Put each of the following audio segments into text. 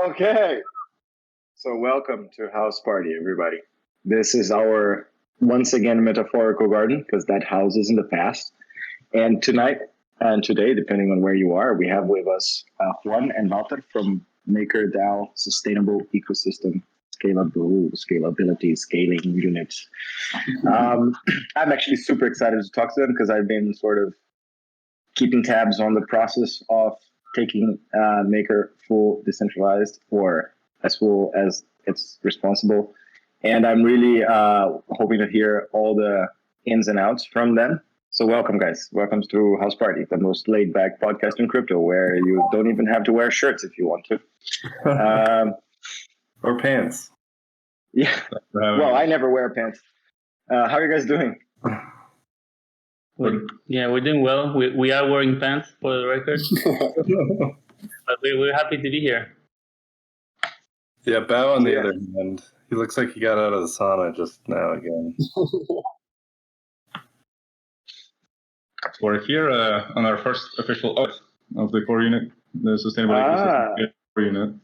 Okay, so welcome to House Party, everybody. This is our, once again, metaphorical garden, because that house is in the past. And tonight and today, depending on where you are, we have with us Juan and Wouter from Maker DAO, Sustainable Ecosystem, Scalability, Scaling Units. I'm actually super excited to talk to them because I've been sort of keeping tabs on the process of taking Maker full decentralized, or as full as it's responsible. And I'm really hoping to hear all the ins and outs from them. So welcome, guys. Welcome to House Party, the most laid-back podcast in crypto, where you don't even have to wear shirts if you want to. Or pants. Yeah. Well, I never wear pants. How are you guys doing? We're doing well. We are wearing pants, for the record. But we're happy to be here. Yeah, Bao on the other hand, he looks like he got out of the sauna just now again. We're here on our first official oath of the core unit, the Sustainable Ecosystem core unit,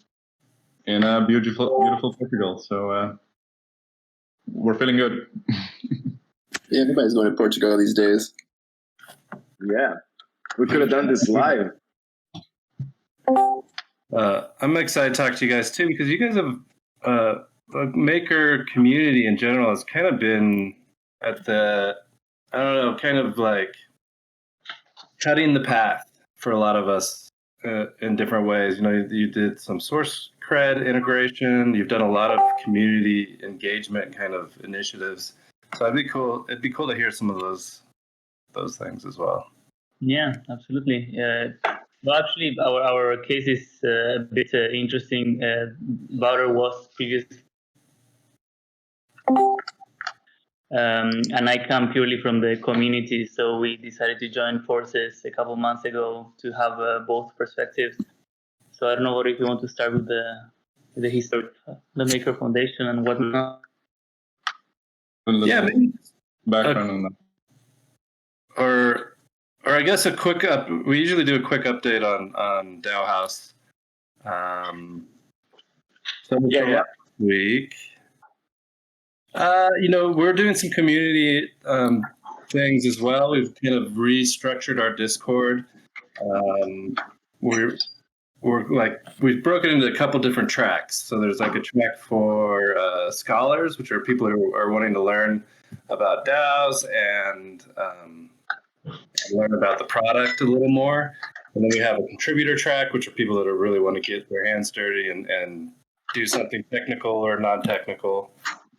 in beautiful Portugal. So we're feeling good. Yeah, everybody's going to Portugal these days. Yeah, we could have done this live. I'm excited to talk to you guys too, because you guys have the Maker community in general has kind of been at the, I don't know, kind of like cutting the path for a lot of us in different ways. You know, you did some source cred integration. You've done a lot of community engagement kind of initiatives. So it'd be cool to hear some of those things as well. Yeah, absolutely. Well, actually, our case is a bit interesting. Wouter was previous, and I come purely from the community. So we decided to join forces a couple months ago to have both perspectives. So I don't know if you want to start with the history of the Maker Foundation and whatnot. Yeah, maybe background on that. Or I guess we usually do a quick update on DAOhaus. Last week. We're doing some community things as well. We've kind of restructured our Discord. We've broken into a couple different tracks. So there's like a track for scholars, which are people who are wanting to learn about DAOs and learn about the product a little more. And then we have a contributor track, which are people that really want to get their hands dirty and do something technical or non-technical.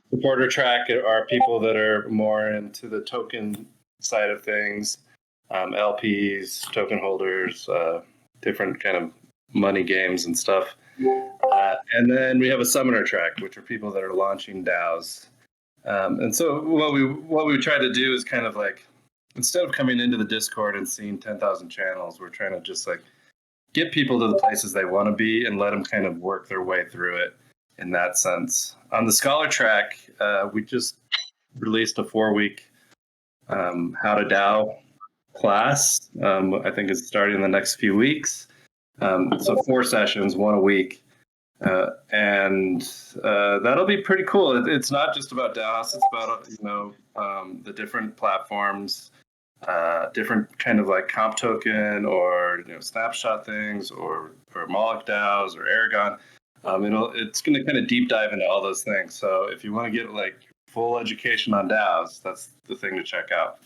Supporter track are people that are more into the token side of things, LPs, token holders, different kind of money games and stuff. And then we have a summoner track, which are people that are launching DAOs. And so what we try to do is kind of like, instead of coming into the Discord and seeing 10,000 channels, we're trying to just like get people to the places they want to be and let them kind of work their way through it in that sense. On the scholar track, we just released a 4-week How to DAO class. I think it's starting in the next few weeks. So 4 sessions, 1 a week. And that'll be pretty cool. It's not just about DAOhaus. It's about, the different platforms, different kind of like comp token or snapshot things or Moloch DAOs or Aragon. It's going to kind of deep dive into all those things. So if you want to get like full education on DAOs, that's the thing to check out.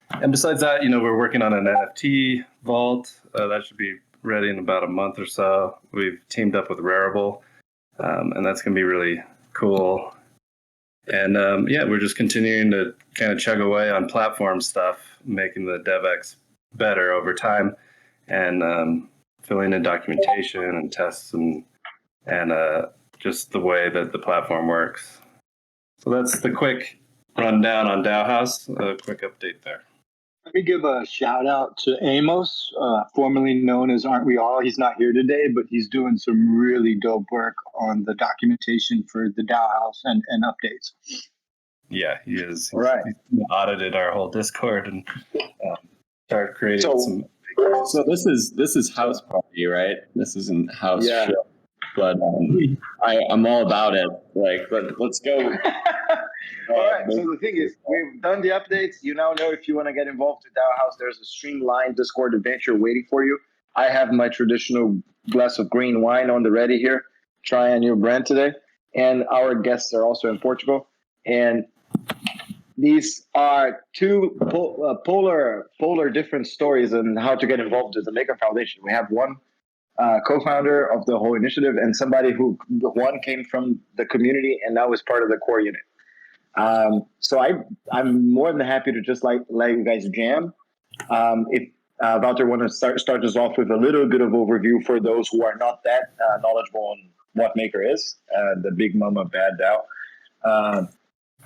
And besides that, we're working on an NFT vault that should be ready in about a month or so. We've teamed up with Rarible, and that's going to be really cool. And we're just continuing to kind of chug away on platform stuff, making the DevX better over time, and filling in documentation and tests and just the way that the platform works. So that's the quick rundown on DAOhaus. A quick update there. Let me give a shout out to Amos, formerly known as Aren't We All. He's not here today, but he's doing some really dope work on the documentation for the DAOhaus and updates. Yeah, he is. All right. He's audited our whole Discord and started creating some So this is house party, right? This isn't house Yeah. shit. But I'm all about it. Like, let's go. All right. So the thing is, we've done the updates. You now know if you want to get involved with DAOhaus, there's a streamlined Discord adventure waiting for you. I have my traditional glass of green wine on the ready here. Try a new brand today. And our guests are also in Portugal. And these are two polar different stories on how to get involved with the Maker Foundation. We have one co-founder of the whole initiative and somebody who one came from the community and now is part of the core unit. So I'm more than happy to just let you guys jam. If Wouter want to start us off with a little bit of overview for those who are not that knowledgeable on what Maker is, the big mama bad DAO,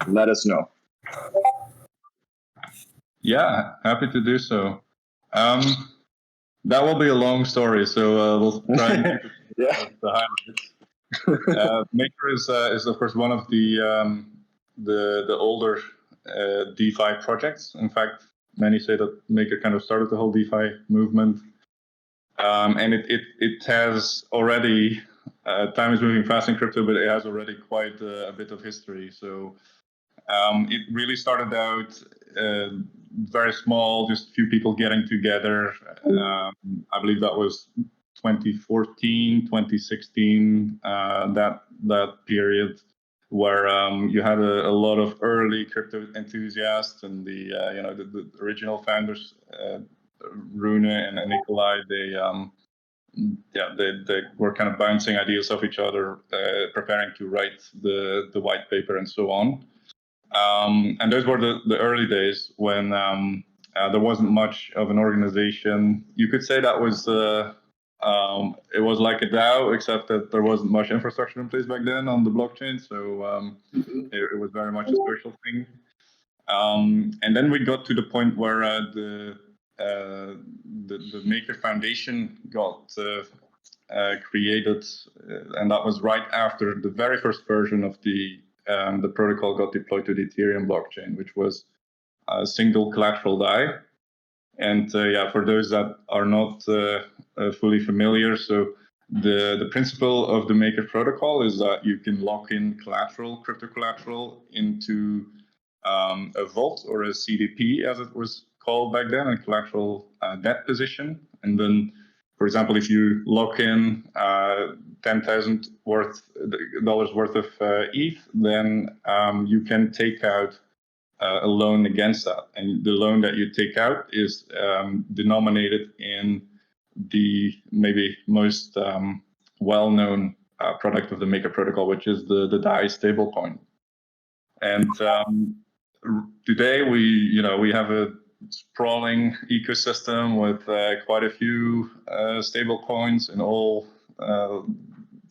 let us know. Yeah, happy to do so. That will be a long story, so we'll try and keep it the highlights. Maker is of course one of the older DeFi projects. In fact, many say that Maker kind of started the whole DeFi movement, and it has already time is moving fast in crypto, but it has already quite a bit of history. So it really started out very small, just a few people getting together. I believe that was 2014, 2016, that period where you had a lot of early crypto enthusiasts and the original founders, Rune and Nikolai. They were kind of bouncing ideas off each other, preparing to write the white paper and so on. And those were the early days when there wasn't much of an organization. You could say that was it was like a DAO, except that there wasn't much infrastructure in place back then on the blockchain. So it was very much a social thing. And then we got to the point where the Maker Foundation got created, and that was right after the very first version of the protocol got deployed to the Ethereum blockchain, which was a single collateral DAI. And for those that are not fully familiar, so the principle of the Maker protocol is that you can lock in crypto collateral into a vault or a CDP, as it was called back then, a collateral debt position. And then, for example, if you lock in $10,000 worth of ETH, then you can take out a loan against that. And the loan that you take out is denominated in the maybe most well-known product of the Maker protocol, which is the DAI stablecoin. And today we have a sprawling ecosystem with quite a few stable coins in all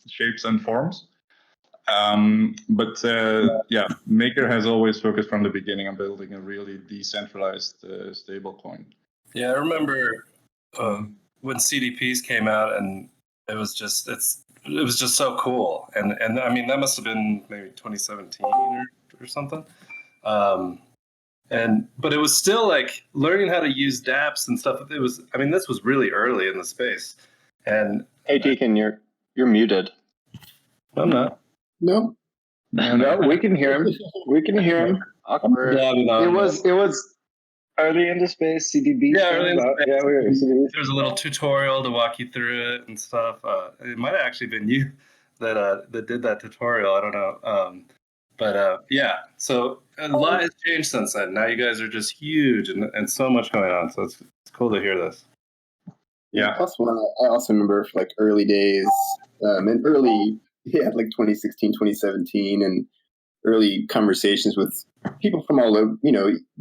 shapes and forms. But Maker has always focused from the beginning on building a really decentralized stable coin. Yeah, I remember when CDPs came out, and it was just so cool. And I mean, that must have been maybe 2017 or something. But it was still like learning how to use dApps and stuff. This was really early in the space. And hey, Deacon, you're muted. I'm not. No. No, we can hear him. We can hear him. Awkward. It was early in the space. CDB. Yeah, early in the space. Yeah, we were CDB. There was a little tutorial to walk you through it and stuff. It might have actually been you that did that tutorial. I don't know. So a lot has changed since then. Now you guys are just huge and so much going on. So it's cool to hear this. Yeah. Plus, I also remember like early days, and like 2016, 2017, and early conversations with people from all over,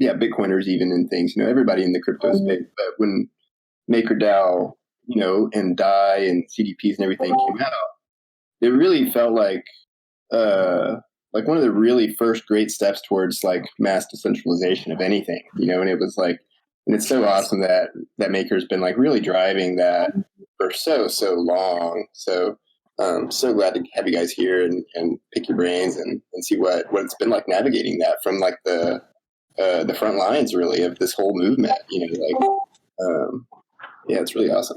Bitcoiners even and things, everybody in the crypto space. But when MakerDAO, and DAI and CDPs and everything came out, it really felt like one of the really first great steps towards like mass decentralization of anything, and it was like, and it's so awesome that Maker's been like really driving that for so long. So so glad to have you guys here and pick your brains and see what it's been like navigating that from like the front lines really of this whole movement, Yeah, it's really awesome.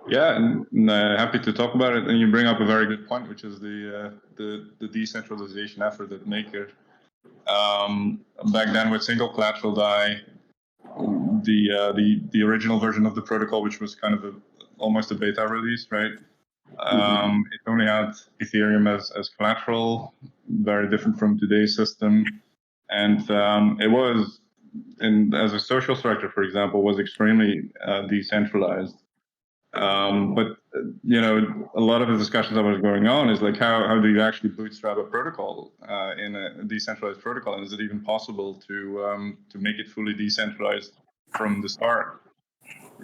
Yeah, and happy to talk about it. And you bring up a very good point, which is the decentralization effort at Maker. Back then, with single collateral DAI, the original version of the protocol, which was kind of almost a beta release, right? It only had Ethereum as collateral, very different from today's system, and it was, as a social structure, for example, was extremely decentralized. But a lot of the discussions that was going on is like, how do you actually bootstrap a protocol in a decentralized protocol, and is it even possible to make it fully decentralized from the start?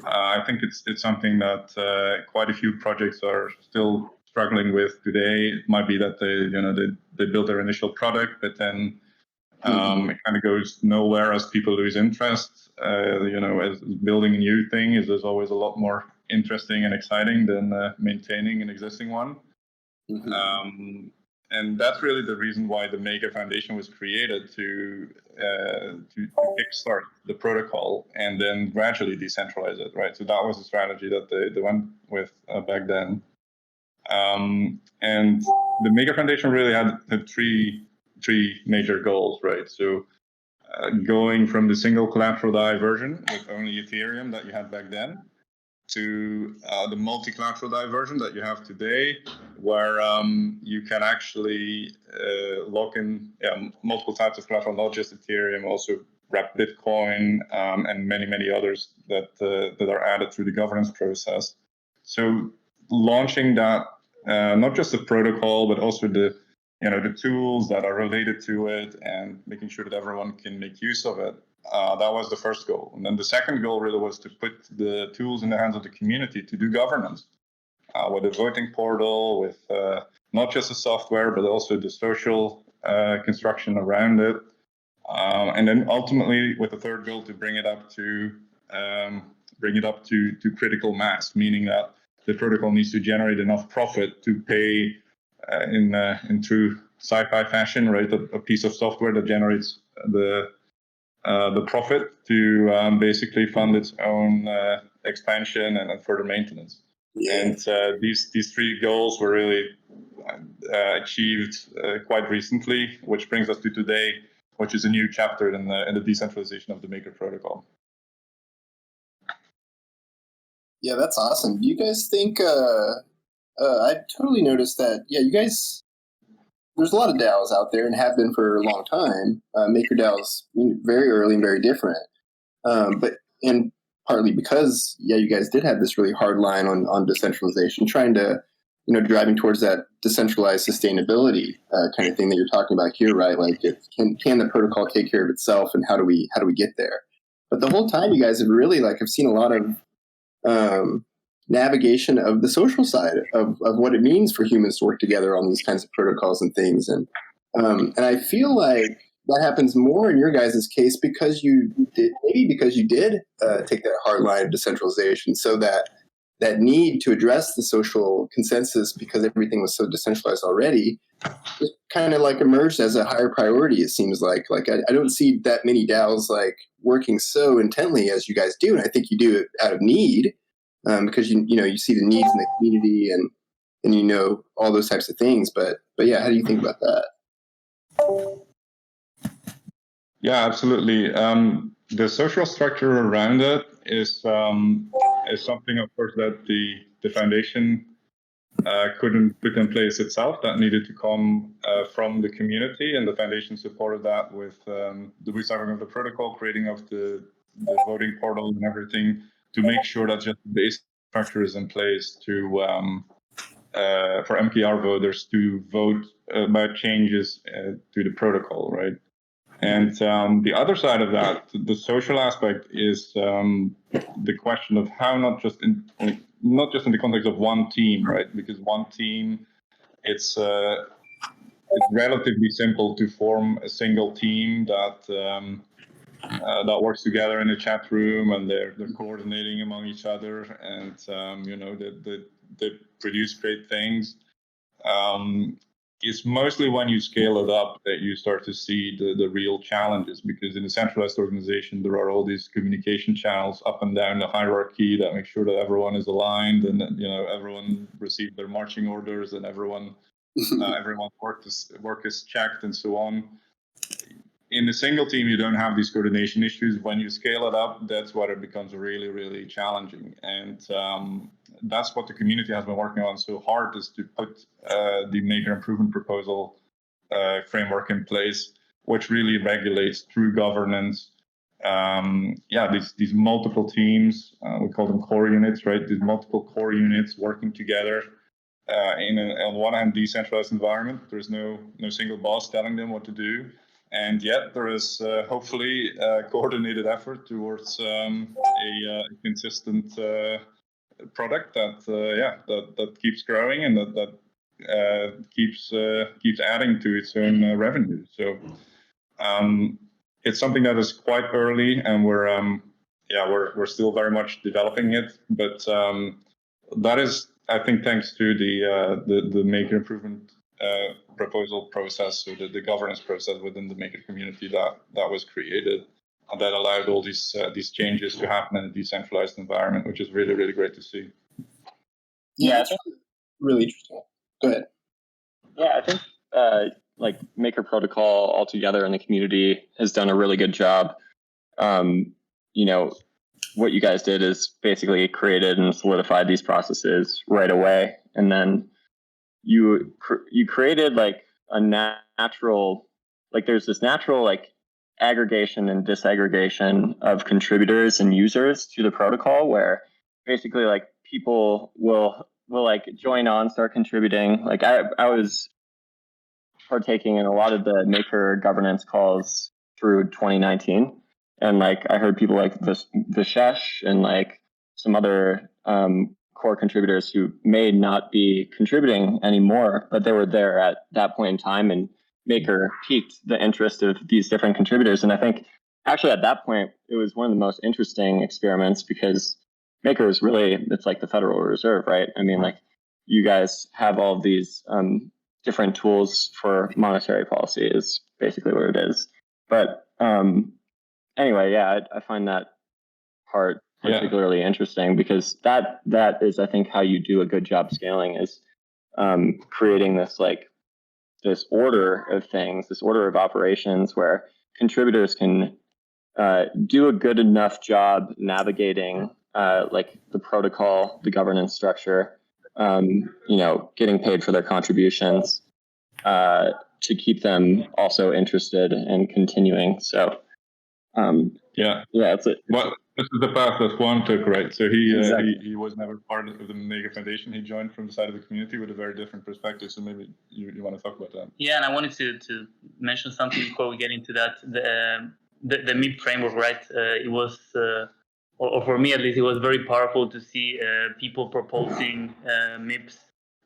I think it's something that quite a few projects are still struggling with today. It might be that they build their initial product, but then it kind of goes nowhere as people lose interest. As building a new thing is always a lot more interesting and exciting than maintaining an existing one. And that's really the reason why the Maker Foundation was created, to kickstart the protocol and then gradually decentralize it, right? So that was the strategy that they went with back then. And the Maker Foundation really had three major goals, right? So going from the single collateral DAI version with only Ethereum that you had back then to the multi-collateral DAI version that you have today, where you can actually lock in multiple types of collateral, not just Ethereum, also wrap Bitcoin and many others that are added through the governance process. So launching that, not just the protocol, but also the tools that are related to it, and making sure that everyone can make use of it. That was the first goal. And then the second goal really was to put the tools in the hands of the community to do governance, with a voting portal, with not just the software, but also the social construction around it. And then ultimately with the third goal to bring it up to critical mass, meaning that the protocol needs to generate enough profit to pay in true sci-fi fashion, right? A piece of software that generates the profit to basically fund its own expansion and further maintenance. And these three goals were really achieved quite recently, which brings us to today, which is a new chapter in the decentralization of the Maker protocol. Yeah, that's awesome. Do you guys think? I totally noticed that. Yeah, you guys. There's a lot of DAOs out there and have been for a long time. Maker DAO's very early and very different, and partly because you guys did have this really hard line on decentralization, trying to driving towards that decentralized sustainability kind of thing that you're talking about here, right? Like, can the protocol take care of itself, and how do we get there? But the whole time, you guys have really I've seen a lot of navigation of the social side of what it means for humans to work together on these kinds of protocols and things. And I feel like that happens more in your guys' case because you did take that hard line of decentralization, so that need to address the social consensus, because everything was so decentralized already, just kind of emerged as a higher priority. It seems like I don't see that many DAOs working so intently as you guys do, and I think you do it out of need. Because you see the needs in the community and all those types of things. But yeah, how do you think about that? Yeah, absolutely. The social structure around it is something, of course, that the foundation couldn't put in place itself. That needed to come from the community, and the foundation supported that with the bootstrapping of the protocol, creating of the voting portal and everything, to make sure that just the base structure is in place to for MKR voters to vote about changes to the protocol, right? And the other side of that, the social aspect, is the question of how not just in the context of one team, right? Because one team, it's relatively simple to form a single team that works together in a chat room, and they're coordinating among each other, and they produce great things. it's mostly when you scale it up that you start to see the real challenges, because in a centralized organization, there are all these communication channels up and down the hierarchy that make sure that everyone is aligned and that, everyone received their marching orders and everyone's work is checked and so on. In a single team, you don't have these coordination issues. When you scale it up, that's what it becomes really, really challenging. And that's what the community has been working on so hard, is to put the Maker Improvement Proposal framework in place, which really regulates through governance. These multiple teams, we call them core units, right? These multiple core units working together on one hand, decentralized environment. There's no single boss telling them what to do. And yet there is hopefully a coordinated effort towards a consistent product that keeps growing and that keeps adding to its own revenue. So it's something that is quite early, and we're still very much developing it. But that is, I think, thanks to the Maker Improvement proposal process, so the governance process within the Maker community that was created, and that allowed all these changes to happen in a decentralized environment, which is really, really great to see. Yeah, it's really interesting. Go ahead. Yeah, I think Maker Protocol altogether in the community has done a really good job. What you guys did is basically created and solidified these processes right away, and then you created a natural, there's this natural aggregation and disaggregation of contributors and users to the protocol, where basically people will join on, start contributing. I was partaking in a lot of the Maker governance calls through 2019, and I heard people like Vishesh and some other core contributors who may not be contributing anymore, but they were there at that point in time, and Maker piqued the interest of these different contributors. And I think actually at that point, it was one of the most interesting experiments, because Maker is really, it's like the Federal Reserve, right? I mean, you guys have all of these different tools for monetary policy is basically what it is. But anyway, I find that part particularly interesting, because that is, I think, how you do a good job scaling, is creating this this order of things, this order of operations, where contributors can do a good enough job navigating the protocol, the governance structure, getting paid for their contributions, to keep them also interested and continuing. So that's it. Well, this is the path that Juan took, right? So he was never part of the Maker Foundation. He joined from the side of the community with a very different perspective. So maybe you want to talk about that. Yeah, and I wanted to mention something before we get into that. The MIP framework, right? It was, or for me at least, it was very powerful to see people proposing MIPs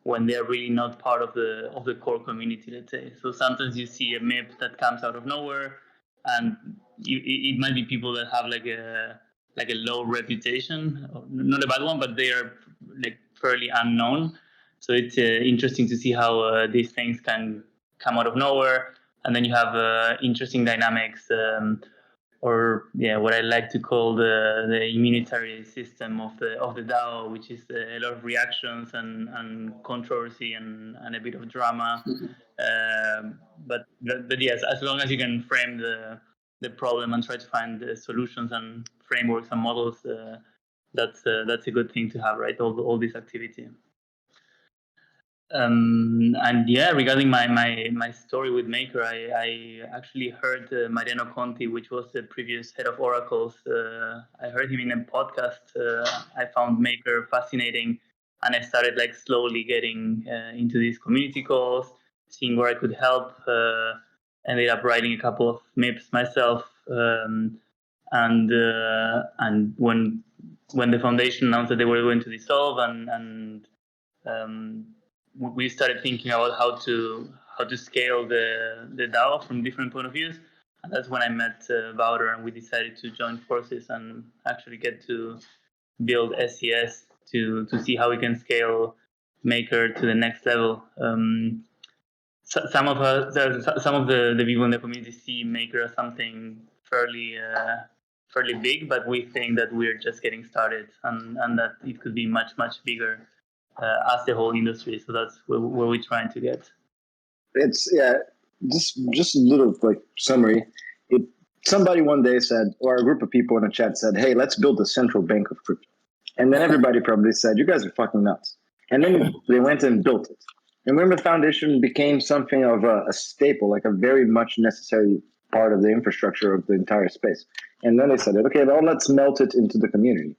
when they're really not part of the core community, let's say. So sometimes you see a MIP that comes out of nowhere, and it might be people that have a low reputation, not a bad one, but they are fairly unknown. So it's interesting to see how these things can come out of nowhere, and then you have interesting dynamics, or what I like to call the immunitary system of the DAO, which is a lot of reactions and controversy and a bit of drama. But yes, as long as you can frame the problem and try to find the solutions and frameworks and models, that's a good thing to have, right? All this activity. Regarding my story with Maker, I actually heard Mariano Conti, which was the previous head of Oracles. I heard him in a podcast. I found Maker fascinating, and I started slowly getting into these community calls, seeing where I could help. Ended up writing a couple of MIPs myself, and when the foundation announced that they were going to dissolve, and we started thinking about how to scale the DAO from different point of views, and that's when I met Wouter, and we decided to join forces and actually get to build SES to see how we can scale Maker to the next level. some of us, some of the people in the community see Maker as something fairly big, but we think that we're just getting started, and that it could be much bigger as the whole industry. So that's where we're trying to get. It's just a little like summary. Somebody one day said, or a group of people in a chat said, "Hey, let's build a central bank of crypto," and then everybody probably said, "You guys are fucking nuts," and then they went and built it. And when the foundation became something of a staple, like a very much necessary part of the infrastructure of the entire space. And then they said, okay, well, let's melt it into the community.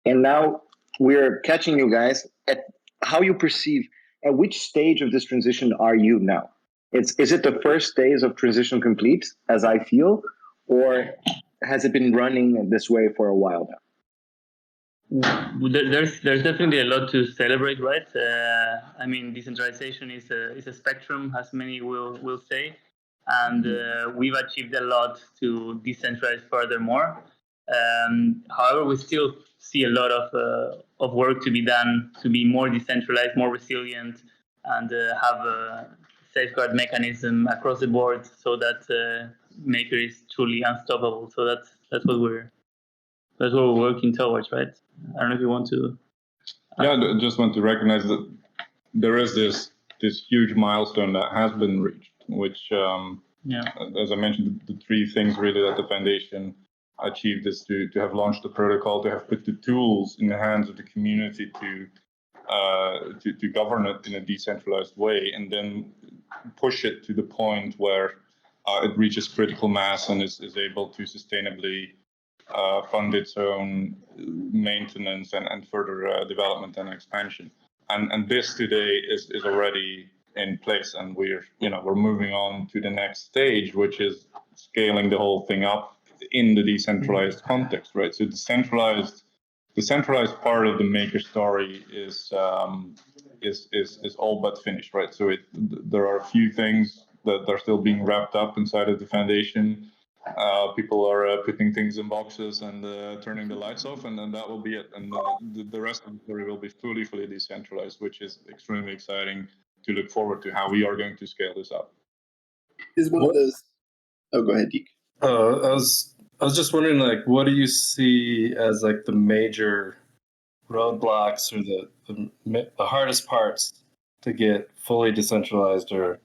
And now we're catching you guys at how you perceive, at which stage of this transition are you now? Is it the first days of transition complete, as I feel, or has it been running this way for a while now? There's definitely a lot to celebrate, right? I mean, decentralization is a spectrum, as many will say, and we've achieved a lot to decentralize furthermore. However, we still see a lot of work to be done to be more decentralized, more resilient, and have a safeguard mechanism across the board so that Maker is truly unstoppable. So that's what we're working towards, right? I don't know if you want to. Yeah, I just want to recognize that there is this huge milestone that has been reached, which, as I mentioned, the three things really that the foundation achieved is to have launched the protocol, to have put the tools in the hands of the community to govern it in a decentralized way, and then push it to the point where it reaches critical mass and is able to sustainably fund its own maintenance and further development and expansion. And this today is already in place, and we're moving on to the next stage, which is scaling the whole thing up in the decentralized context, right? So the centralized part of the Maker story is all but finished, right? So there are a few things that are still being wrapped up inside of the foundation. People are putting things in boxes and turning the lights off, and then that will be it. And the rest of the story will be fully decentralized, which is extremely exciting to look forward to how we are going to scale this up. Is one of those? Oh, go ahead, Deke. I was just wondering, like, what do you see as like the major roadblocks or the hardest parts to get fully decentralized, or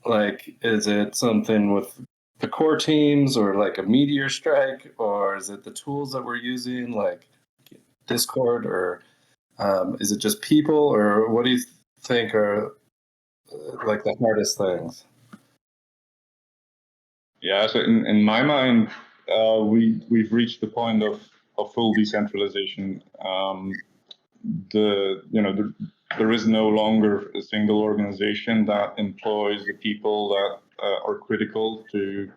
like, is it something with the core teams, or like a meteor strike, or is it the tools that we're using like Discord, or is it just people, or what do you think are like the hardest things? Yeah, so in my mind, we've reached the point of full decentralization. There is no longer a single organization that employs the people that are critical to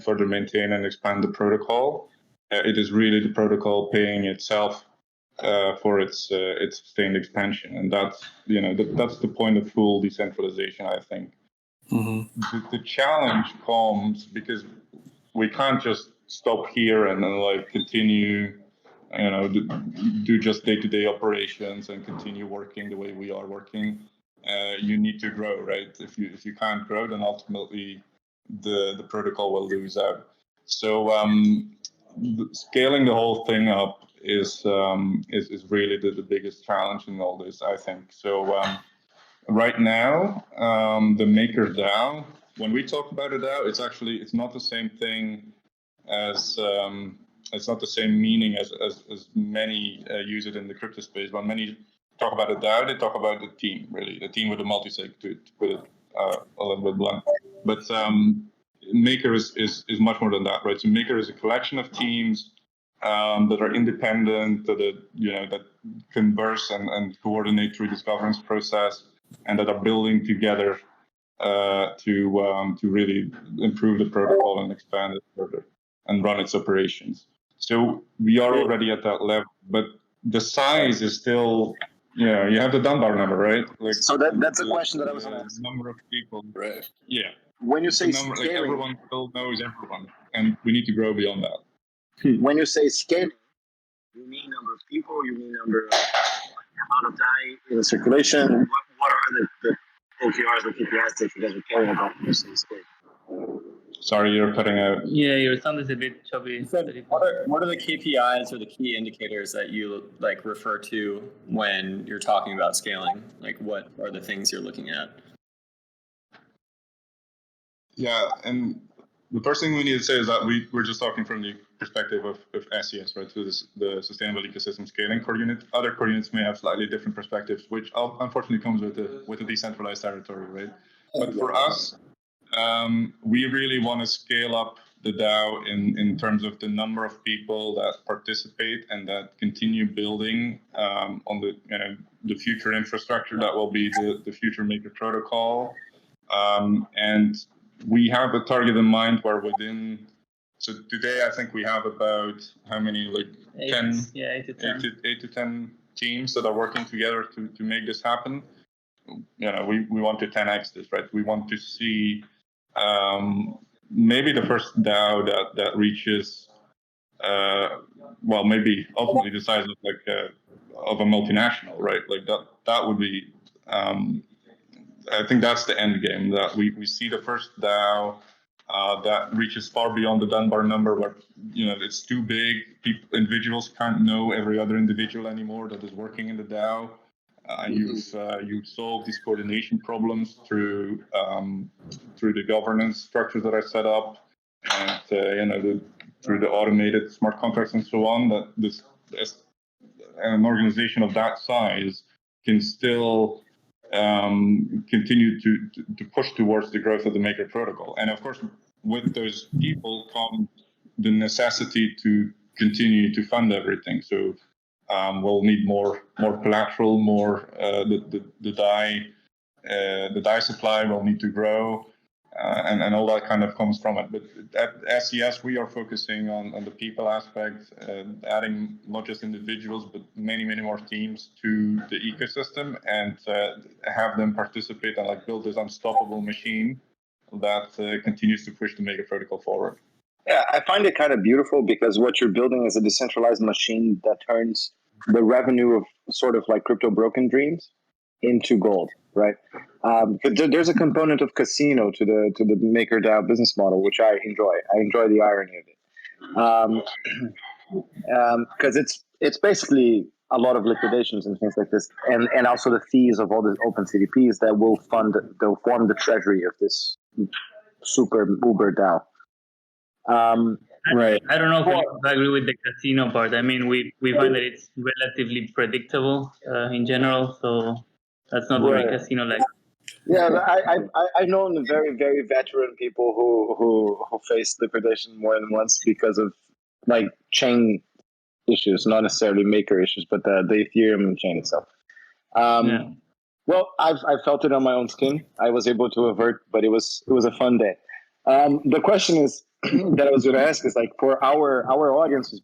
further maintain and expand the protocol. It is really the protocol paying itself for its sustained expansion, and that's the point of full decentralization, I think. Mm-hmm. The challenge comes because we can't just stop here and like continue, do just day-to-day operations and continue working the way we are working. You need to grow, right? If you can't grow, then ultimately the protocol will lose out. So scaling the whole thing up is really the biggest challenge in all this, I think. So right now, the Maker DAO, when we talk about a DAO, it's not the same thing as it's not the same meaning as many use it in the crypto space. When many talk about a DAO, they talk about the team, really, the team with the multi-sig, to put it a little bit blunt. But Maker is much more than that, right? So Maker is a collection of teams that are independent, that converse and coordinate through this governance process, and that are building together to really improve the protocol and expand it further and run its operations. So we are already at that level, but the size is still, you have the Dunbar number, right? Like, so that's a question that I was going to ask. Number of people, Right? Yeah. When you say number, scaling, like everyone still knows everyone, and we need to grow beyond that. When you say scaling, you mean number of people? You mean number of amount of DAI in circulation? What are are the OKRs, the KPIs that you guys are caring about in this space? Sorry, you're cutting out. Yeah, your sound is a bit choppy. So what are the KPIs or the key indicators that you like refer to when you're talking about scaling? Like, what are the things you're looking at? Yeah, and the first thing we need to say is that we're just talking from the perspective of SES, right? So the sustainable ecosystem scaling core unit. Other core units may have slightly different perspectives, which unfortunately comes with the decentralized territory, right? But for us, we really want to scale up the DAO in terms of the number of people that participate and that continue building on the future infrastructure that will be the future Maker protocol. And we have a target in mind where so today I think we have about how many, like 8 to 10 teams that are working together to make this happen. We want to 10x this, right? We want to see maybe the first DAO that reaches, maybe ultimately the size of a multinational, right? Like that would be, I think that's the end game, that we see the first DAO that reaches far beyond the Dunbar number, where it's too big. Individuals can't know every other individual anymore that is working in the DAO. You've solved these coordination problems through the governance structures that are set up, and through the automated smart contracts and so on. That an organization of that size can still continue to push towards the growth of the Maker protocol. And of course, with those people come the necessity to continue to fund everything. So we'll need more collateral, more the DAI supply will need to grow, and all that kind of comes from it. But at SES, we are focusing on the people aspect, adding not just individuals, but many more teams to the ecosystem, and have them participate and build this unstoppable machine that continues to push the Maker protocol forward. Yeah, I find it kind of beautiful because what you're building is a decentralized machine that turns the revenue of sort of like crypto broken dreams into gold, right? There's a component of casino to the Maker DAO business model, which I enjoy. I enjoy the irony of it, because it's basically a lot of liquidations and things like this, and also the fees of all the open CDPs that will form the treasury of this super uber DAO. Right. I don't know if I agree with the casino part. I mean, we find that it's relatively predictable in general, so that's not very casino-like. Yeah, I know very veteran people who faced liquidation more than once because of chain issues, not necessarily Maker issues, but the Ethereum chain itself. Well, I've felt it on my own skin. I was able to avert, but it was a fun day. The question is that I was going to ask is for our audience is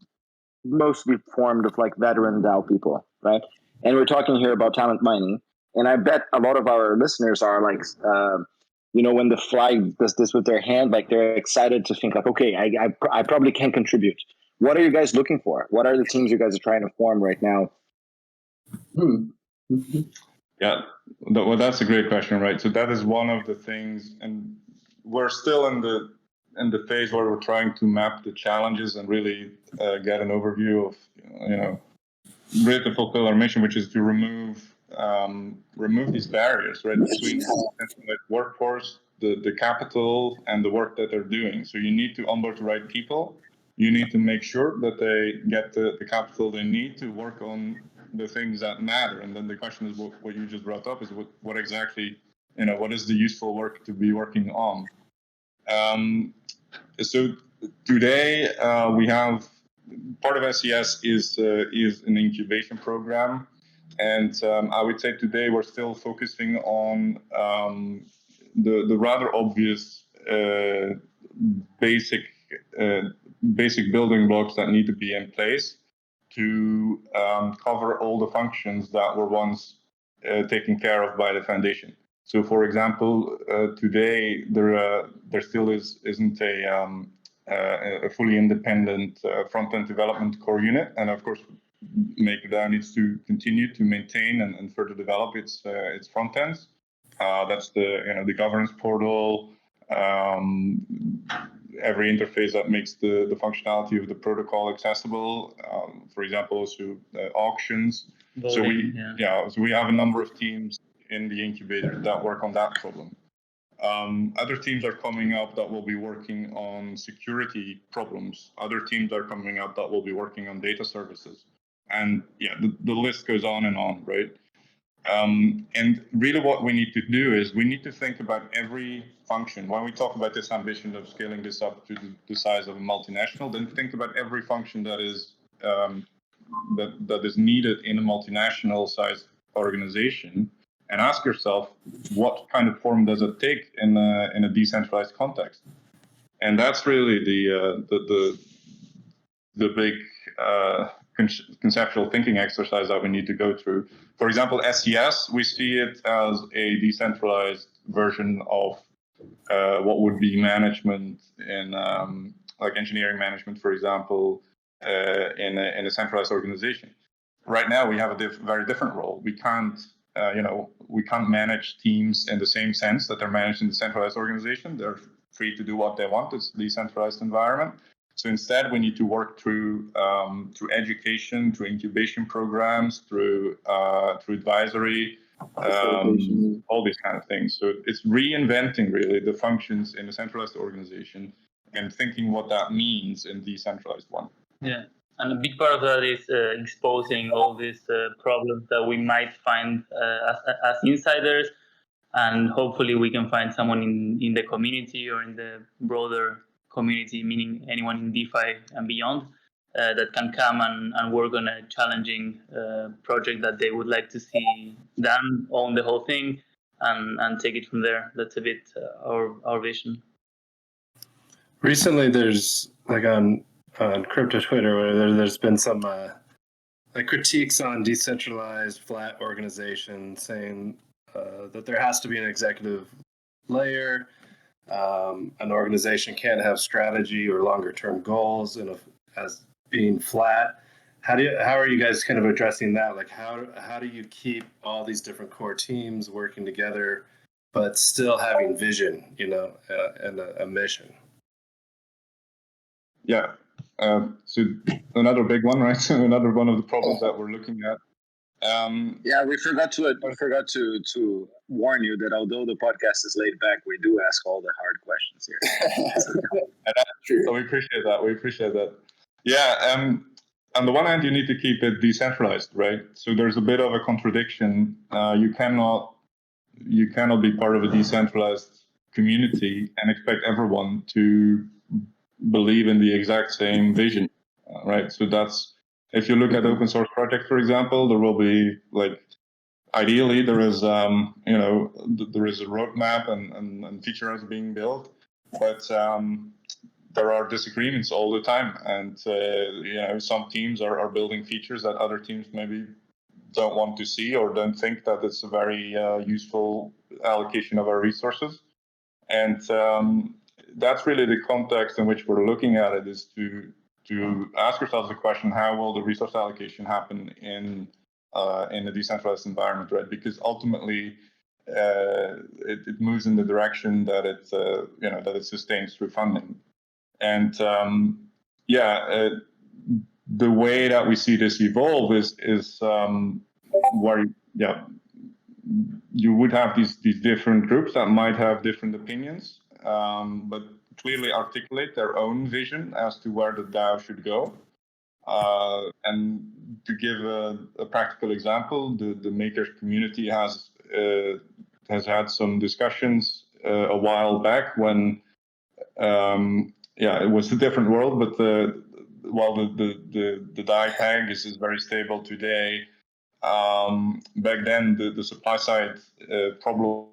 mostly formed of veteran DAO people, right? And we're talking here about talent mining, and I bet a lot of our listeners are when the flag does this with their hand, they're excited to think okay, I probably can contribute. What are you guys looking for? What are the teams you guys are trying to form right now? Yeah, well, that's a great question, right? So that is one of the things, and we're still in the phase where we're trying to map the challenges and really get an overview of really to fulfill our mission, which is to remove these barriers, right, between the workforce, the capital, and the work that they're doing. So you need to onboard the right people. You need to make sure that they get the capital they need to work on the things that matter. And then the question is what you just brought up is what exactly, what is the useful work to be working on? So today we have part of SES is an incubation program, and I would say today we're still focusing on the rather obvious basic building blocks that need to be in place to cover all the functions that were once taken care of by the foundation. So, for example, today there still isn't a fully independent front-end development core unit, and of course, MakerDAO needs to continue to maintain and further develop its front ends. That's the governance portal, every interface that makes the functionality of the protocol accessible. For example, so auctions. Voting, So we have a number of teams in the incubator that work on that problem. Other teams are coming up that will be working on security problems. Other teams are coming up that will be working on data services. And the list goes on, right? And really what we need to do is we need to think about every function. When we talk about this ambition of scaling this up to the size of a multinational, then think about every function that is that is needed in a multinational size organization, and ask yourself, what kind of form does it take in a decentralized context? And that's really the big conceptual thinking exercise that we need to go through. For example, SES, we see it as a decentralized version of what would be management in like engineering management, for example, in a centralized organization. Right now, we have a very different role. We can't manage teams in the same sense that they're managed in the centralized organization. They're free to do what they want. It's a decentralized environment. So instead, we need to work through education, through incubation programs, through advisory, all these kind of things. So it's reinventing really the functions in a centralized organization and thinking what that means in decentralized one. Yeah, and a big part of that is exposing all these problems that we might find as insiders, and hopefully we can find someone in the community or in the broader community, meaning anyone in DeFi and beyond, that can come and work on a challenging project that they would like to see done, own the whole thing, and take it from there. That's a bit our vision. Recently, there's like on crypto Twitter, where there's been some like critiques on decentralized flat organizations, saying that there has to be an executive layer. An organization can't have strategy or longer term goals as being flat. How are you guys kind of addressing that? Like how do you keep all these different core teams working together, but still having vision, and a mission? Yeah. So another big one, right? So another one of the problems that we're looking at. We forgot to warn you that although the podcast is laid back, we do ask all the hard questions here. That's true. So we appreciate that. Yeah. On the one hand, you need to keep it decentralized, right? So there's a bit of a contradiction. You cannot be part of a decentralized community and expect everyone to believe in the exact same vision, right? So that's, if you look at open source projects, for example, there will be ideally there is there is a roadmap and features being built, but there are disagreements all the time, and some teams are building features that other teams maybe don't want to see or don't think that it's a very useful allocation of our resources, and that's really the context in which we're looking at it, is to ask ourselves the question: how will the resource allocation happen in a decentralized environment, right? Because ultimately, it moves in the direction that it sustains through funding, and the way that we see this evolve is where you would have these different groups that might have different opinions, but clearly articulate their own vision as to where the DAO should go. And to give a practical example, the Makers community has had some discussions a while back when it was a different world, but while the DAI peg is very stable today, back then the supply side problem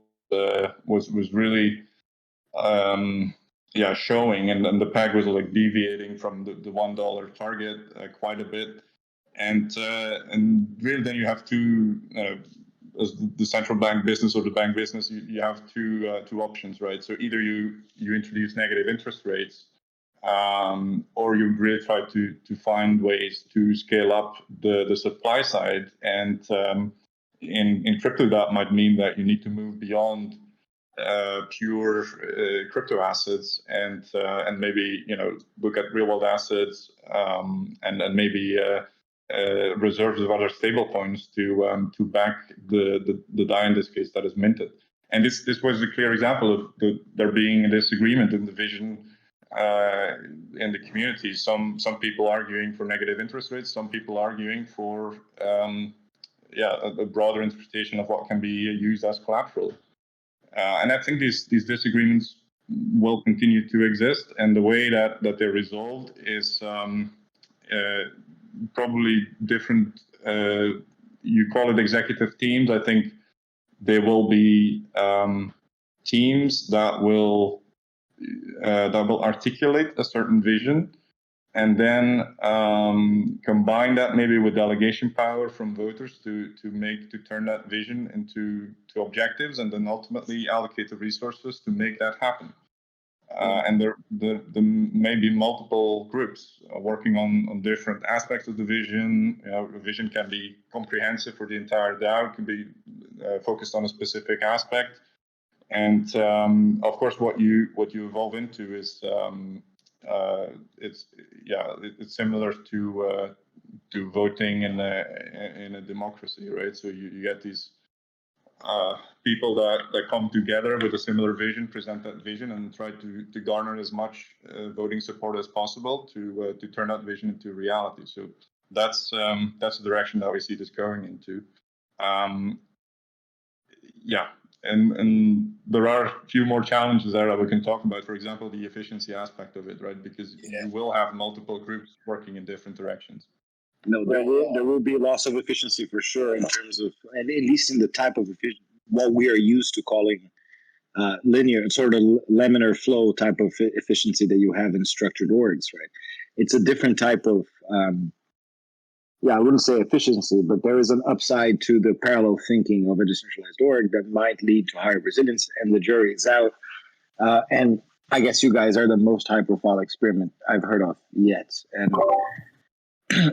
was really showing, and the peg was deviating from the $1 target quite a bit, and really then you have two, as the central bank business or the bank business, you have two options, right? So either you introduce negative interest rates or you really try to find ways to scale up the supply side. And in crypto, that might mean that you need to move beyond pure crypto assets and maybe look at real world assets and maybe reserves of other stable coins to back the DAO in this case that is minted. And this was a clear example of there being a disagreement in the vision in the community. Some people arguing for negative interest rates, some people arguing for a broader interpretation of what can be used as collateral. And I think these disagreements will continue to exist, and the way that they're resolved is probably different. You call it executive teams. I think there will be teams that will articulate a certain vision, and then combine that maybe with delegation power from voters to turn that vision into objectives, and then ultimately allocate the resources to make that happen. And there may be multiple groups working on different aspects of the vision. A vision can be comprehensive for the entire DAO, can be focused on a specific aspect, and of course, what you evolve into is it's similar to voting in a democracy, right? So you get these people that come together with a similar vision, present that vision, and try to garner as much voting support as possible to turn that vision into reality. So that's the direction that we see this going into. And there are a few more challenges there that we can talk about. For example, the efficiency aspect of it, right? Because you will have multiple groups working in different directions. No, there will be loss of efficiency for sure in terms of, and at least in the type of what we are used to calling linear, sort of laminar flow type of efficiency that you have in structured orgs, right? It's a different type of, I wouldn't say efficiency, but there is an upside to the parallel thinking of a decentralized org that might lead to higher resilience, and the jury is out. And I guess you guys are the most high-profile experiment I've heard of yet. And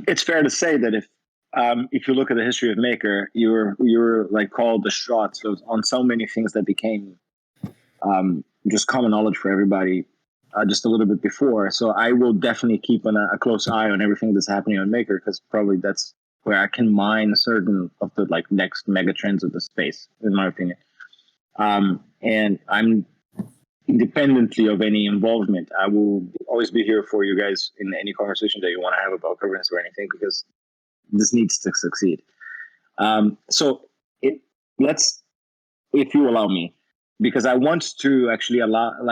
it's fair to say that if you look at the history of Maker, you're like called the shots on so many things that became just common knowledge for everybody just a little bit before. So I will definitely keep a close eye on everything that's happening on Maker, because probably that's where I can mine certain of the next mega trends of the space, in my opinion. And I'm independently of any involvement, I will always be here for you guys in any conversation that you want to have about governance or anything, because this needs to succeed. So let's, if you allow me, because I want to actually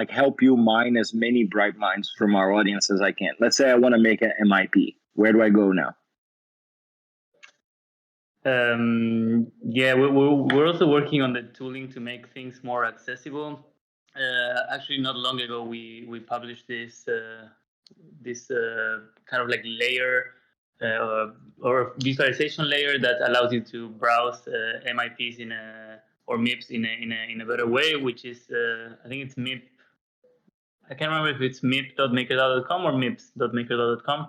help you mine as many bright minds from our audience as I can. Let's say I want to make an MIP. Where do I go now? We're also working on the tooling to make things more accessible. Actually, not long ago, we published this kind of like layer or visualization layer that allows you to browse MIPs or MIPs in a better way, which is I think it's MIP. I can't remember if it's mip.makerdao.com or mips.makerdao.com.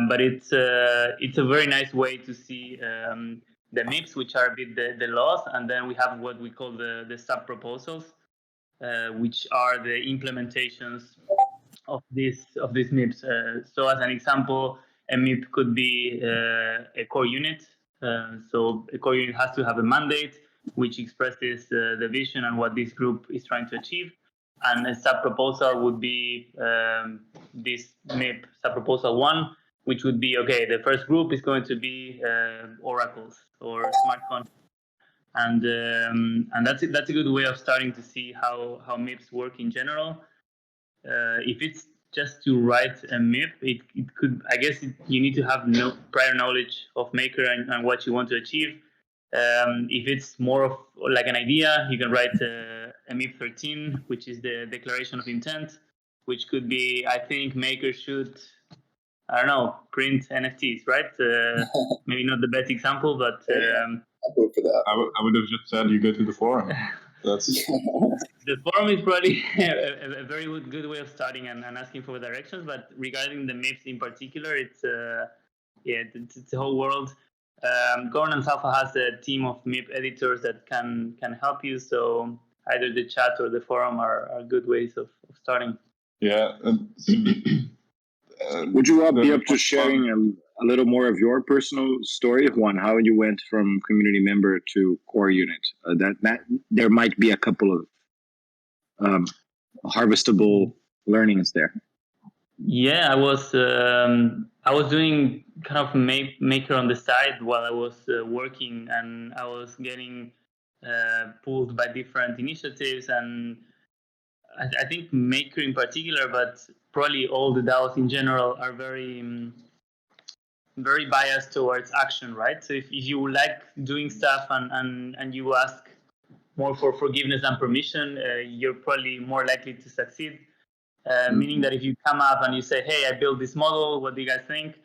But it's a very nice way to see the MIPs, which are a bit the laws, and then we have what we call the sub proposals, which are the implementations of these MIPs. So as an example, a MIP could be a core unit. So a core unit has to have a mandate which expresses the vision and what this group is trying to achieve. And a sub-proposal would be this MIP sub-proposal 1, which would be, okay, the first group is going to be oracles or smart contracts. And that's a good way of starting to see how MIPs work in general. If it's just to write a MIP, it could, I guess you need to have prior knowledge of Maker and what you want to achieve. If it's more of like an idea, you can write a MIP 13, which is the declaration of intent, which could be, I think Maker should, I don't know, print NFTs, right? Maybe not the best example, but I'll go for that. I would have just said you go to the forum. That's The forum is probably a very good way of starting and asking for directions. But regarding the MIPS in particular, it's it's a whole world. Governance Alpha has a team of MIP editors that can help you. So either the chat or the forum are good ways of starting. yeah. Would you all be up to sharing a little more of your personal story, Juan, how you went from community member to core unit? That there might be a couple of harvestable learnings there. Yeah, I was doing kind of maker on the side while I was working, and I was getting pulled by different initiatives, and I think maker in particular, but probably all the DAOs in general are very biased towards action, right? So if you like doing stuff and you ask more for forgiveness and permission, you're probably more likely to succeed. Meaning that if you come up and you say, hey, I built this model, what do you guys think?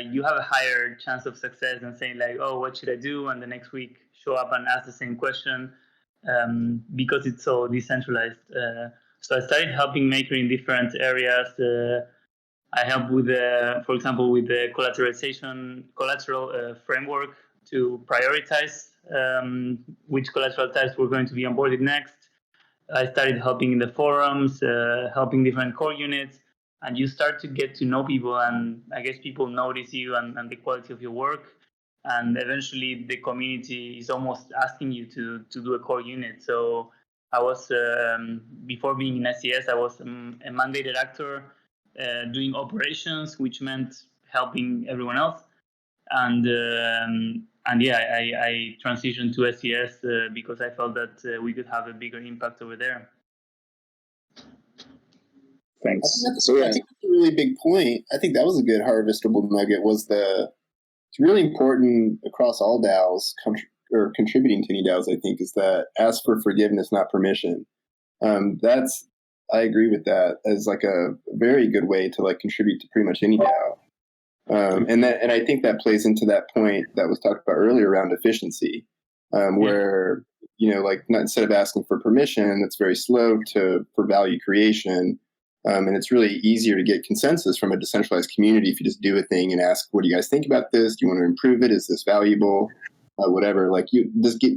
You have a higher chance of success than saying like, oh, what should I do? And the next week show up and ask the same question because it's so decentralized. So I started helping Maker in different areas. I help with, for example, with the collateral framework to prioritize which collateral types were going to be onboarded next. I started helping in the forums, helping different core units, and you start to get to know people, and I guess people notice you and the quality of your work, and eventually the community is almost asking you to do a core unit. So I was, before being in SES, I was a mandated actor doing operations, which meant helping everyone else. And yeah, I transitioned to SES because I felt that we could have a bigger impact over there. Thanks. I think that's a really big point. I think that was a good harvestable nugget. It's really important across all DAOs or contributing to any DAOs. I think is that ask for forgiveness, not permission. I agree with that as like a very good way to like contribute to pretty much any DAO. And I think that plays into that point that was talked about earlier around efficiency, where like instead of asking for permission, it's very slow for value creation, and it's really easier to get consensus from a decentralized community if you just do a thing and ask, "What do you guys think about this? Do you want to improve it? Is this valuable?" Whatever. Like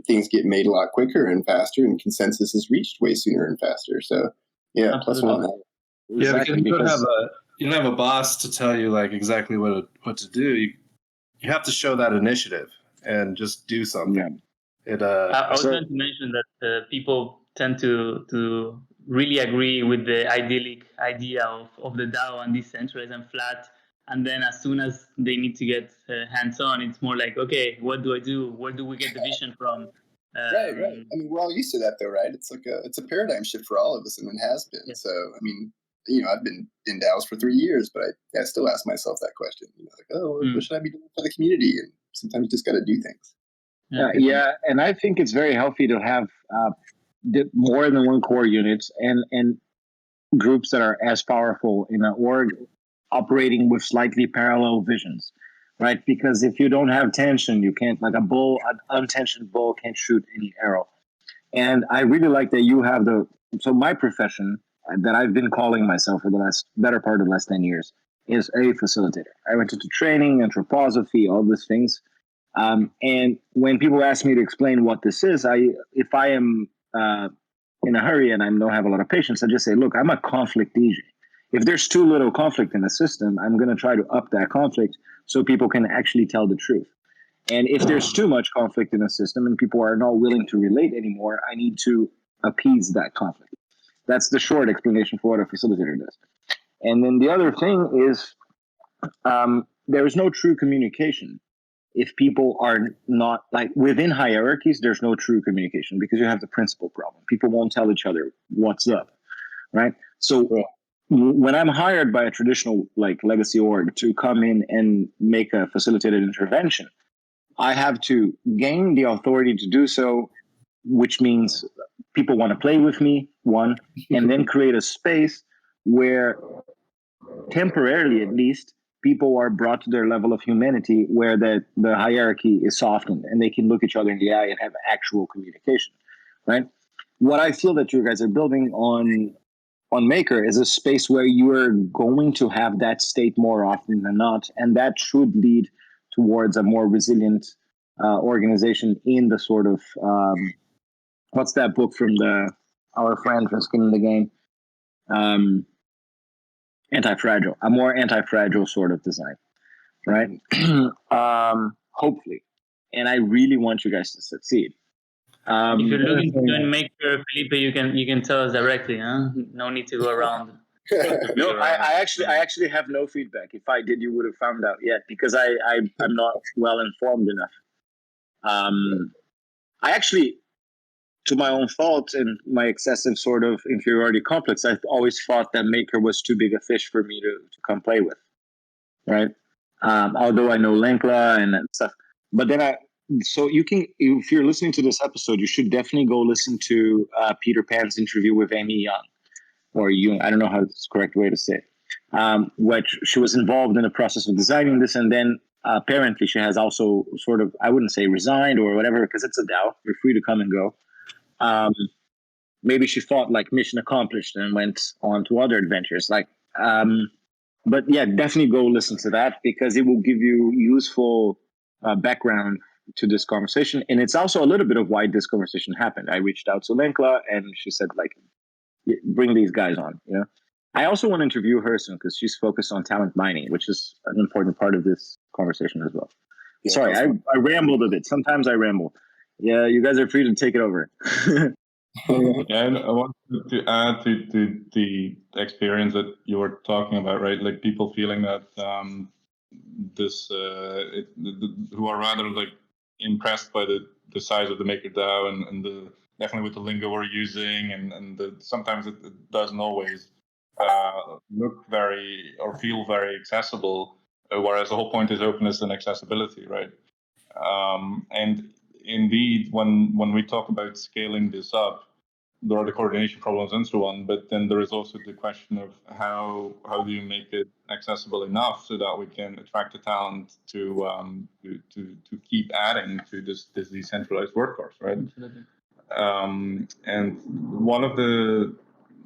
things get made a lot quicker and faster, and consensus is reached way sooner and faster. So yeah, plus one. Yeah, exactly, because you don't have a boss to tell you like exactly what to do. You have to show that initiative and just do something. Yeah. I was going to mention that people tend to really agree with the idyllic idea of the DAO and decentralized and flat. And then as soon as they need to get hands-on, it's more like, okay, what do I do? Where do we get the vision from? Right. I mean, we're all used to that though, right? It's like it's a paradigm shift for all of us, and it has been. Yeah. So, I mean, I've been in DAOs for 3 years, but I still ask myself that question. Like, oh, what should I be doing for the community? And sometimes you just got to do things. Yeah, and I think it's very healthy to have more than one core unit and groups that are as powerful in an org operating with slightly parallel visions, right? Because if you don't have tension, you can't, like an untensioned bull can't shoot any arrow. And I really like that you have so my profession that I've been calling myself for the better part of the last 10 years is a facilitator. I went into training, anthroposophy, all these things. And when people ask me to explain what this is, if I am in a hurry and I don't have a lot of patience, I just say, look, I'm a conflict DJ. If there's too little conflict in the system, I'm going to try to up that conflict so people can actually tell the truth. And if there's too much conflict in the system and people are not willing to relate anymore, I need to appease that conflict. That's the short explanation for what a facilitator does. And then the other thing is there is no true communication if people are not, like, within hierarchies, there's no true communication because you have the principal problem. People won't tell each other what's up, right? So when I'm hired by a traditional like legacy org to come in and make a facilitated intervention, I have to gain the authority to do so, which means people want to play with me, one, and then create a space where temporarily at least people are brought to their level of humanity where the hierarchy is softened and they can look each other in the eye and have actual communication, right? what I feel that you guys are building on Maker is a space where you are going to have that state more often than not, and that should lead towards a more resilient organization in the sort of what's that book from our friend from Skin in the Game, Anti-Fragile, a more anti-fragile sort of design, right? Hopefully, and I really want you guys to succeed. If you're looking to join Maker, Felipe, you can tell us directly. Huh? No need to go around. No, I actually have no feedback. If I did, you would have found out yet, because I'm not well informed enough. I actually, to my own fault and my excessive sort of inferiority complex, I've always thought that Maker was too big a fish for me to come play with, right? Although I know Lenkla and stuff, but then so you can, if you're listening to this episode, you should definitely go listen to Peter Pan's interview with Amy Young, or Jung, I don't know how it's the correct way to say it, which she was involved in the process of designing this, and then apparently she has also sort of, I wouldn't say resigned or whatever, because it's a DAO, you're free to come and go. Maybe she thought like mission accomplished and went on to other adventures. But yeah, definitely go listen to that, because it will give you useful background to this conversation. And it's also a little bit of why this conversation happened. I reached out to Lenkla and she said, like, bring these guys on, you know. I also want to interview her soon, because she's focused on talent mining, which is an important part of this conversation as well. Yeah, sorry, I rambled a bit. Sometimes I ramble. Yeah, you guys are free to take it over. And I wanted to add to the experience that you were talking about, right? Like people feeling that who are rather like impressed by the size of the MakerDAO and the definitely with the lingo we're using, and sometimes it doesn't always look very or feel very accessible, whereas the whole point is openness and accessibility, right? And indeed, when we talk about scaling this up, there are the coordination problems and so on, but then there is also the question of how do you make it accessible enough so that we can attract the talent to keep adding to this decentralized workforce, right? And one of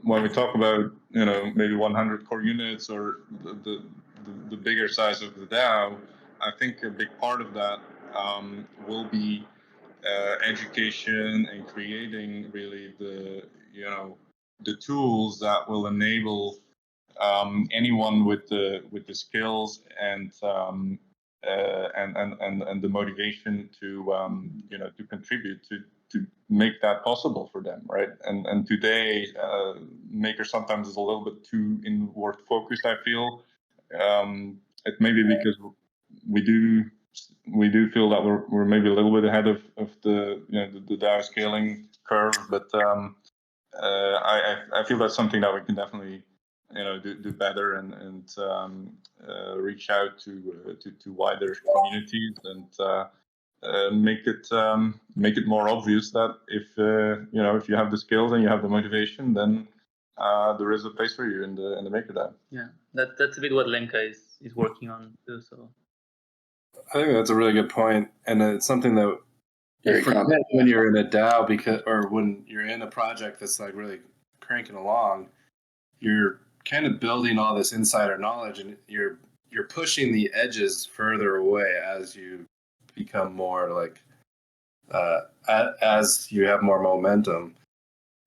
when we talk about, you know, maybe 100 core units or the bigger size of the DAO, I think a big part of that will be education and creating really the tools that will enable anyone with the skills and the motivation to contribute to make that possible for them, right? And today, Maker sometimes is a little bit too inward focused, I feel. It may be because we do feel that we're maybe a little bit ahead of the DAO scaling curve, but I feel that's something that we can definitely do better and reach out to wider communities and make it more obvious that if you have the skills and you have the motivation, then there is a place for you in the MakerDAO. Yeah, that's a bit what Lenka is working on too. So I think that's a really good point, and it's something that you forget when you're in a DAO, or when you're in a project that's like really cranking along, you're kind of building all this insider knowledge, and you're pushing the edges further away as you become more like as you have more momentum.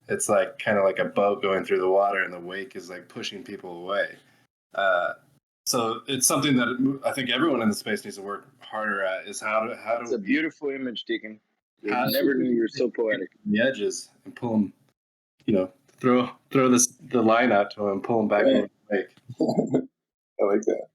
It's like kind of like a boat going through the water, and the wake is like pushing people away. So it's something that I think everyone in the space needs to work harder at, is how to. It's a beautiful image, Deacon. I never knew you were so poetic. The edges and pull them, throw the line out to them and pull them back over the lake. I like that.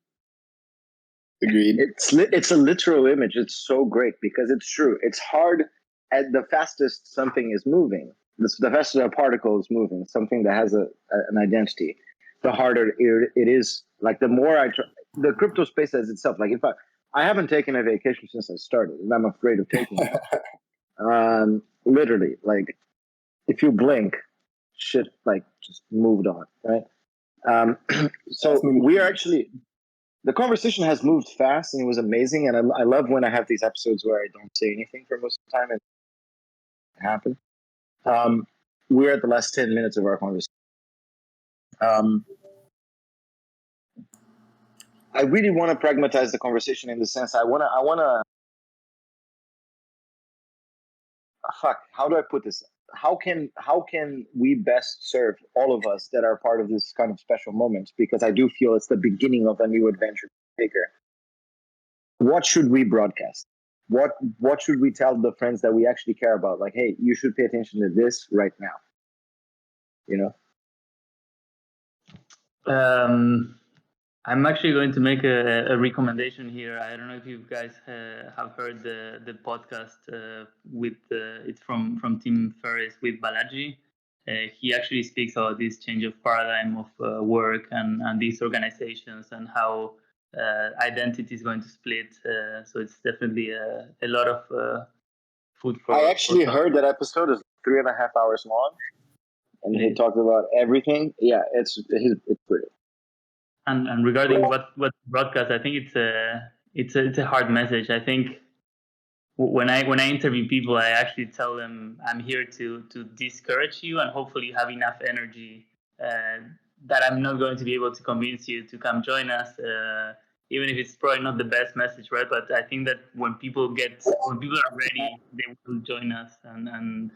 Agreed. It's a literal image. It's so great because it's true. It's hard. At the fastest something is moving, the faster a particle is moving, something that has an identity, the harder it is. Like the more I try, the crypto space as itself. Like if I haven't taken a vacation since I started, and I'm afraid of taking it. Literally, like if you blink, shit like just moved on, right? So we are actually. The conversation has moved fast, and it was amazing. And I love when I have these episodes where I don't say anything for most of the time and it happens. we're at the last 10 minutes of our conversation. I really want to pragmatize the conversation in the sense I want to. How do I put this? How can we best serve all of us that are part of this kind of special moment? Because I do feel it's the beginning of a new adventure maker. What should we broadcast? What should we tell the friends that we actually care about? Like, hey, you should pay attention to this right now. You know. I'm actually going to make a recommendation here. I don't know if you guys have heard the podcast with it's from Tim Ferriss with Balaji. He actually speaks about this change of paradigm of work and these organizations and how identity is going to split. So it's definitely a lot of food for. I actually heard that episode is 3.5 hours long, and he talked about everything. Yeah, it's great. And regarding what broadcast, I think it's a hard message. I think when I interview people, I actually tell them I'm here to discourage you, and hopefully you have enough energy that I'm not going to be able to convince you to come join us, even if it's probably not the best message, right? But I think that when people are ready, they will join us and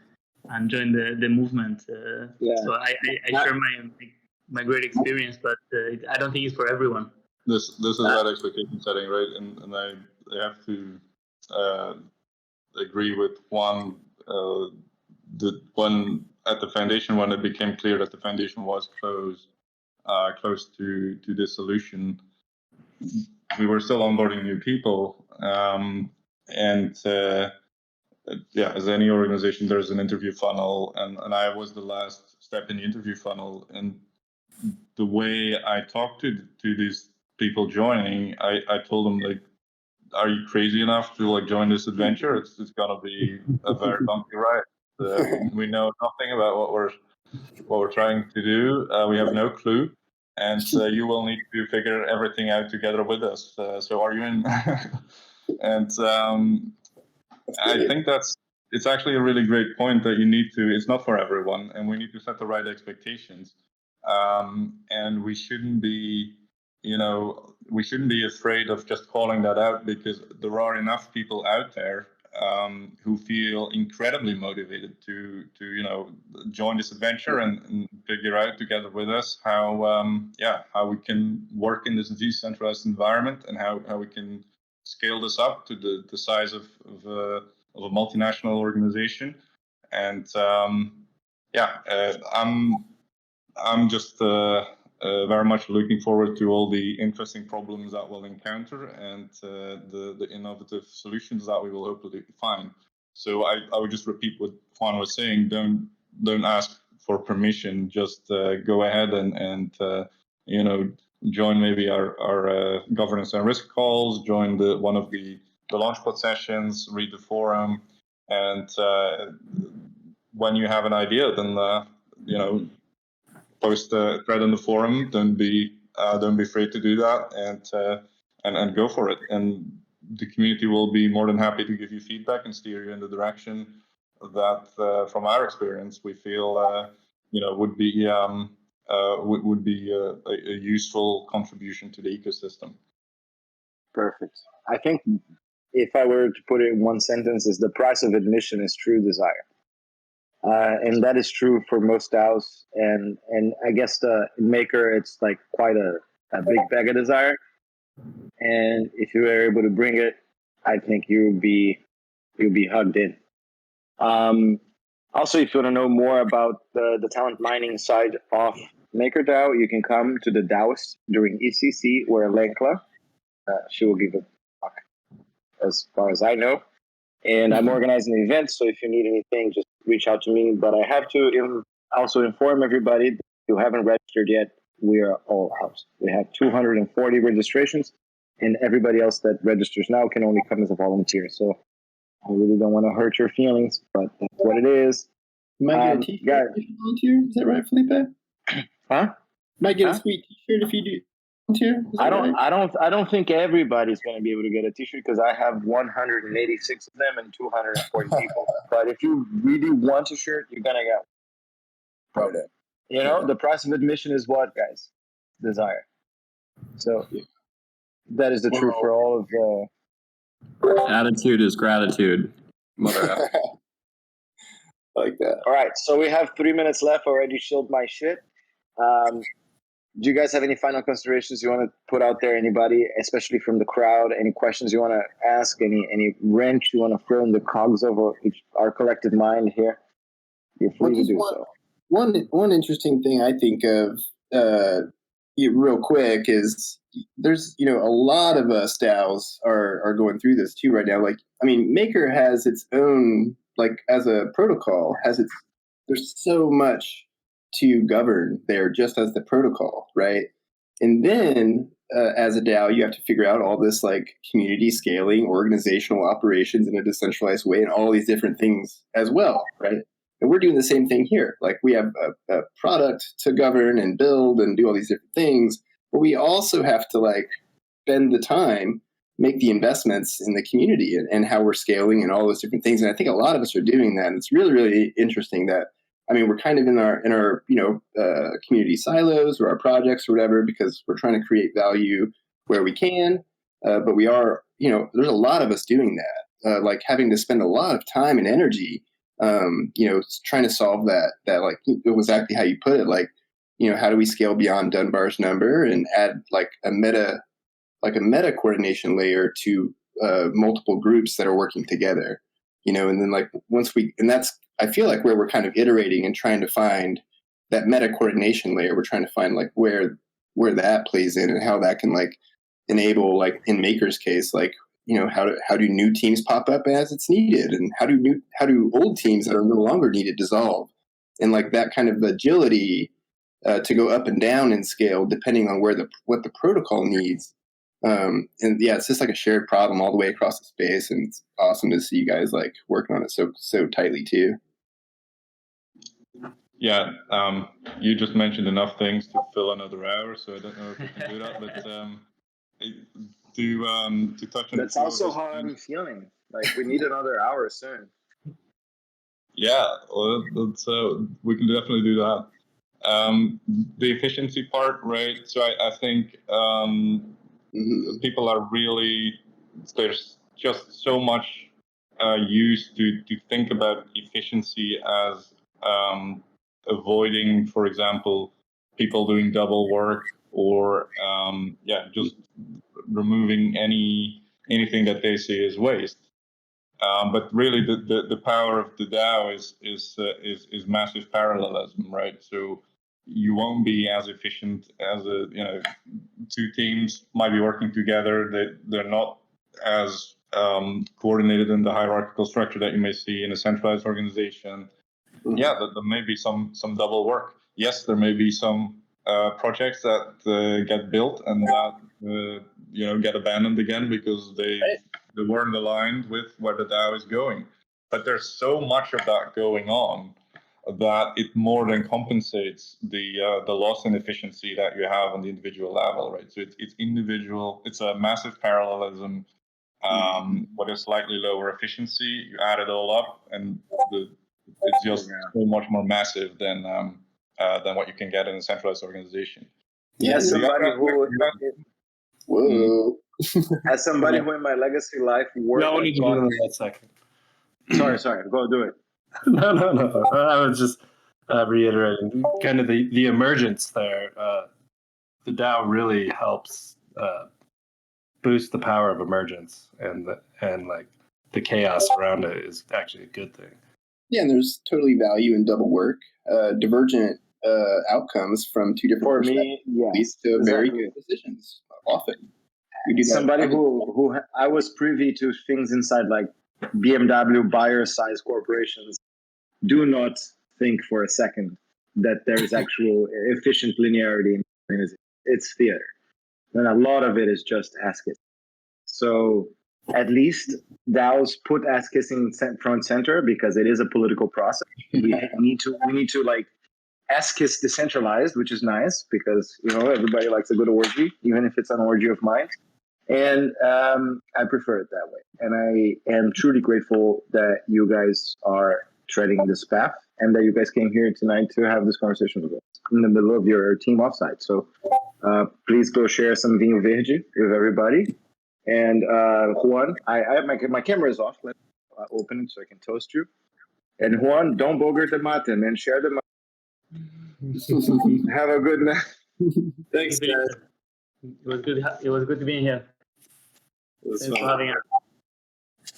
join the movement. So I share my great experience, but I don't think it's for everyone. This is that expectation setting, right? And I have to agree with Juan. When at the foundation, when it became clear that the foundation was close to dissolution, we were still onboarding new people, as any organization, there's an interview funnel, and I was the last step in the interview funnel. And the way I talked to these people joining, I told them, like, are you crazy enough to like join this adventure? It's gonna be a very bumpy ride. We know nothing about what we're trying to do. We have no clue, and you will need to figure everything out together with us. So are you in? And I think it's actually a really great point that you need to. It's not for everyone, and we need to set the right expectations. And we shouldn't be, we shouldn't be afraid of just calling that out, because there are enough people out there who feel incredibly motivated to join this adventure and figure out together with us how we can work in this decentralized environment, and how we can scale this up to the size of a multinational organization. And I'm just very much looking forward to all the interesting problems that we'll encounter, and the innovative solutions that we will hopefully find. So I would just repeat what Juan was saying. Don't ask for permission. Just go ahead and join maybe our governance and risk calls. Join one of the launchpad sessions. Read the forum, and when you have an idea, then post a thread on the forum. Don't be afraid to do that, and go for it. And the community will be more than happy to give you feedback and steer you in the direction that, from our experience, we feel would be a useful contribution to the ecosystem. Perfect. I think if I were to put it in one sentence, is the price of admission is true desire. And that is true for most DAOs, and I guess the Maker, it's like quite a big bag of desire. And if you were able to bring it, I think you'll be hugged in. Also, if you want to know more about the talent mining side of Maker DAO, you can come to the DAOs during ECC, where Lenkla, she will give a talk, as far as I know. And I'm organizing the event, so if you need anything, just reach out to me. But I have to also inform everybody, if you haven't registered yet, we are all out. We have 240 registrations, and everybody else that registers now can only come as a volunteer. So I really don't want to hurt your feelings, but that's what it is. Might get a t-shirt if you volunteer. Is that right, Felipe? Huh? Might get a sweet t-shirt if you do. I don't think everybody's going to be able to get a t-shirt, because I have 186 of them and 240 people. But if you really want a shirt, you're going to get Right. You know, the price of admission is what, guys? Desire. So that is the truth for all of the. Attitude is gratitude. Mother Like that. All right, so we have 3 minutes left. Already shilled my shit. Do you guys have any final considerations you want to put out there? Anybody, especially from the crowd? Any questions you want to ask? Any wrench you want to throw in the cogs of our collective mind here? You're free to do so. One interesting thing I think of real quick is there's a lot of us DAOs are going through this too right now. Like, I mean, Maker has its own, like, as a protocol there's so much to govern there just as the protocol, right? And then as a DAO, you have to figure out all this like community scaling, organizational operations in a decentralized way, and all these different things as well, right? And we're doing the same thing here. Like, we have a product to govern and build and do all these different things, but we also have to like spend the time, make the investments in the community and how we're scaling and all those different things. And I think a lot of us are doing that. And it's really, really interesting that, I mean, we're kind of in our community silos or our projects or whatever, because we're trying to create value where we can. But we are, there's a lot of us doing that, like having to spend a lot of time and energy, trying to solve that like, it was exactly how you put it. Like, how do we scale beyond Dunbar's number and add like a meta coordination layer to multiple groups that are working together, and then like that's, I feel like, where we're kind of iterating and trying to find that meta coordination layer. We're trying to find like where that plays in and how that can like enable, like in Maker's case, like, how do new teams pop up as it's needed, and how do old teams that are no longer needed dissolve, and like that kind of agility to go up and down in scale depending on what the protocol needs. And yeah, it's just like a shared problem all the way across the space, and it's awesome to see you guys like working on it so tightly too. Yeah, you just mentioned enough things to fill another hour, so I don't know if we can do that, but to touch on That's also how I'm feeling. Like, we need another hour soon. Yeah, well, we can definitely do that. The efficiency part, right? So I think people are really, there's just so much used to think about efficiency as avoiding, for example, people doing double work, or just removing anything that they see as waste. But really, the power of the DAO is massive parallelism, right? So you won't be as efficient as two teams might be working together. They're not as coordinated in the hierarchical structure that you may see in a centralized organization. Yeah, there may be some double work. Yes, there may be some projects that get built and that get abandoned again because they weren't aligned with where the DAO is going. But there's so much of that going on that it more than compensates the loss in efficiency that you have on the individual level, right? So it's individual. It's a massive parallelism with a slightly lower efficiency. You add it all up, and it's just so much more massive than what you can get in a centralized organization. Yeah, somebody who as somebody who in my legacy life worked. No, we need to do it in that second. Sorry, go do it. No. I was just reiterating kind of the emergence there. The DAO really helps boost the power of emergence, and like the chaos around it is actually a good thing. Yeah, and there's totally value in double work. Divergent outcomes from two different perspectives leads to very good decisions often. We do somebody who I was privy to things inside like BMW buyer size corporations. Do not think for a second that there is actual efficient linearity in organization. It's theater, and a lot of it is just ass kissing. So at least DAOs put ass kissing front center because it is a political process. We need to like ass kiss decentralized, which is nice because everybody likes a good orgy, even if it's an orgy of mind. And I prefer it that way. And I am truly grateful that you guys are treading this path, and that you guys came here tonight to have this conversation with us in the middle of your team offsite. So please go share some vinho verde with everybody. And Juan, I have my camera is off. Let's open it so I can toast you. And Juan, don't bogart the mate, man. Share the mate. Have a good night. Thanks, guys. It was good. It was good to be here. Thanks for having us.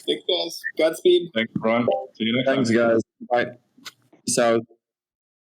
Thanks, guys. Godspeed. Thanks, Ron. See you next time. Thanks, guys. Bye. Peace out.